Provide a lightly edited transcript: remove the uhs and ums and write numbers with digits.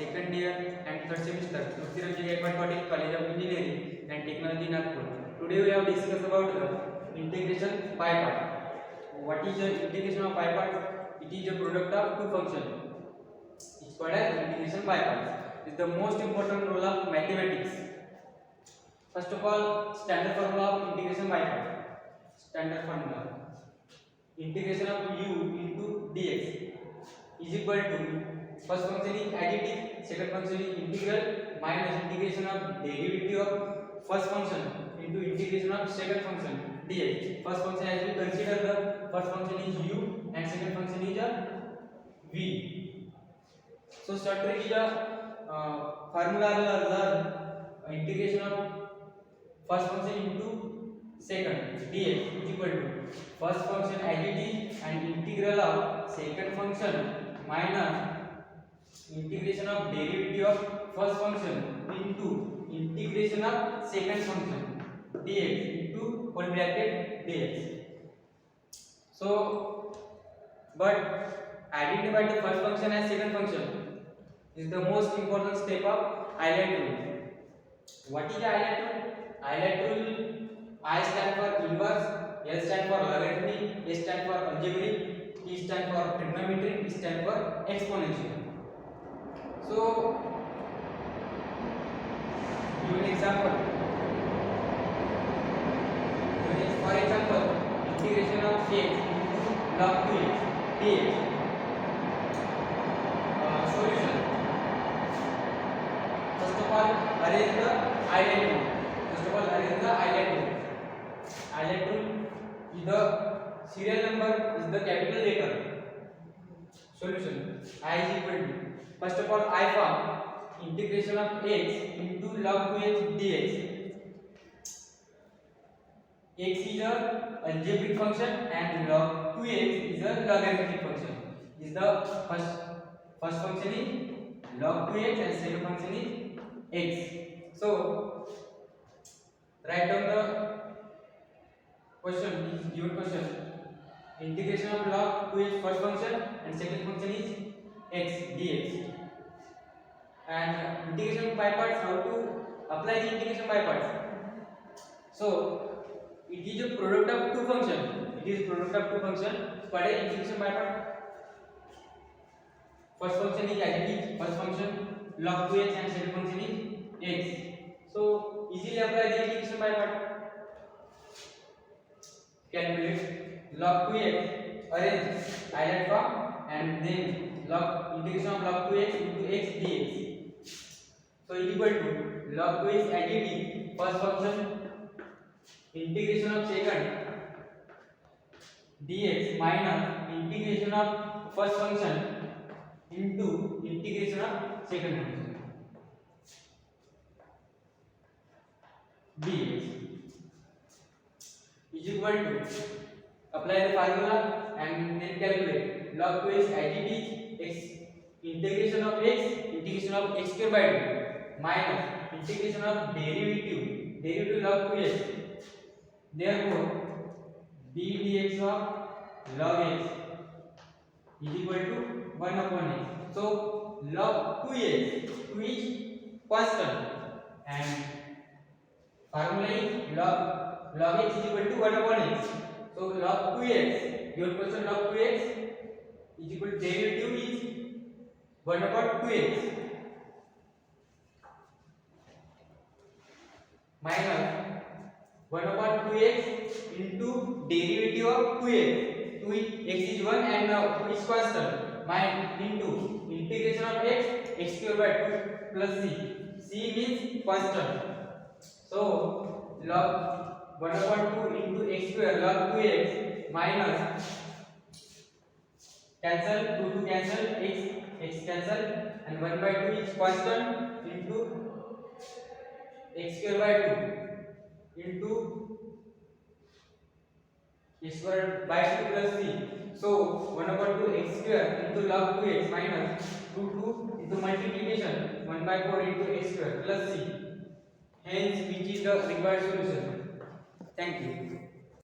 second year and third semester, Tulsiram Gaikwad Patil College of Engineering and Technology, Nagpur. Today we have discussed about the integration by part. What is the integration of by part? It is a product of two functions. It's called as integration by parts. It's the most important role of mathematics. First of all, standard formula of integration by part. Standard formula: integration of u into dx is equal to, first function is additive, second function is integral, minus integration of derivative of first function into integration of second function dx. First function, as we consider, the first function is u and second function is v. So short trick is formula learn integration of first function into second dx is equal to first function as it is and integral of second function minus integration of derivative of first function into integration of second function dx into whole bracket dx. So, but identify the first function as second function is the most important step of highlight rule. What is the highlight rule? Highlight rule: I stand for inverse, L stand for logarithmic, S stand for algebraic, T stand for trigonometric, E stand for exponential. So, give an example. For example, integration of x into log 2x dx. Solution. First of all, arrange the highlight rule. Highlight rule is the serial number is the capital letter. Solution: I is equal to, first of all, I form integration of x into log 2x dx. X is a algebraic function and log 2x is a logarithmic function. Is the first function is log 2x and second function is x. So write down the question. Is given question: integration of log 2x first function and second function is x dx. And integration by parts, how to apply the integration by parts? So it is a product of two function. What is integration by part? First function is as it is, first function log 2x and second function is x. So easily apply the integration by part. Calculate log 2x, arrange highlight form, and then integration of log 2x into x dx. So is equal to log 2x as it is, first function integration of second dx minus integration of first function into integration of second function dx is equal to, apply the formula and then calculate log 2x as it is, x integration of x square by 2 minus integration of derivative log 2x. Therefore d dx of log x is equal to 1 upon x. So log 2x, 2 is constant and formula is log x is equal to 1 upon x. So log 2x, your question log 2x is equal to derivative is 1 upon 2x minus 1 upon 2x into derivative of 2x. 2x is 1 and now 2 is constant. Minus into integration of x square by 2 plus c means constant. So log 1 upon 2 into x square log 2x minus cancel 2 cancel x cancel and 1 by 2 is constant into x square by 2 into x square by 2 plus c. So 1 upon 2 x square into log 2x minus 2 into multiplication 1 by 4 into x square plus c. Hence which is the required solution. Thank you.